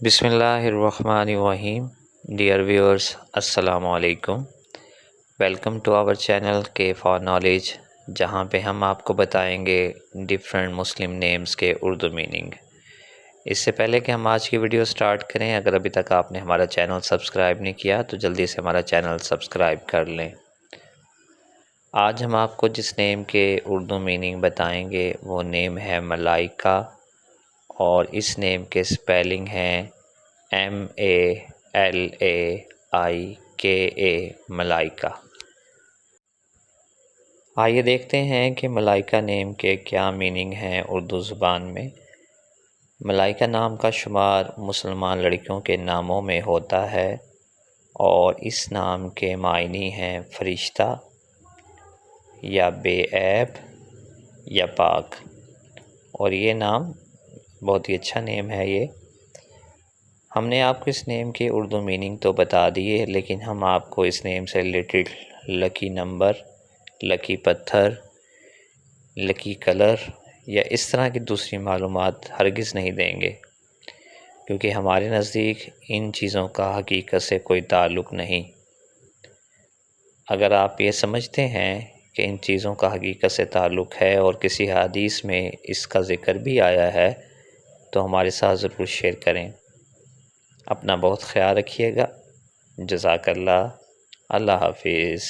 بسم اللہ الرحمن الرحیم. Dear viewers, السلام علیکم. ویلکم ٹو آور چینل کے فار نالج، جہاں پہ ہم آپ کو بتائیں گے ڈفرینٹ مسلم نیمز کے اردو میننگ. اس سے پہلے کہ ہم آج کی ویڈیو سٹارٹ کریں، اگر ابھی تک آپ نے ہمارا چینل سبسکرائب نہیں کیا تو جلدی سے ہمارا چینل سبسکرائب کر لیں. آج ہم آپ کو جس نیم کے اردو میننگ بتائیں گے وہ نیم ہے ملائکہ، اور اس نیم کے سپیلنگ ہیں MALAIKA، ملائکہ. آئیے دیکھتے ہیں کہ ملائکہ نیم کے کیا میننگ ہیں اردو زبان میں. ملائکہ نام کا شمار مسلمان لڑکیوں کے ناموں میں ہوتا ہے، اور اس نام کے معنی ہیں فرشتہ یا بے عیب یا پاک. اور یہ نام بہت ہی اچھا نیم ہے. ہم نے آپ کو اس نیم کے اردو میننگ تو بتا دیے، لیکن ہم آپ کو اس نیم سے ریلیٹڈ لکی نمبر، لکی پتھر، لکی کلر یا اس طرح کی دوسری معلومات ہرگز نہیں دیں گے، کیونکہ ہمارے نزدیک ان چیزوں کا حقیقت سے کوئی تعلق نہیں. اگر آپ یہ سمجھتے ہیں کہ ان چیزوں کا حقیقت سے تعلق ہے اور کسی حدیث میں اس کا ذکر بھی آیا ہے تو ہمارے ساتھ ضرور شیئر کریں. اپنا بہت خیال رکھیے گا. جزاک اللہ. اللہ حافظ.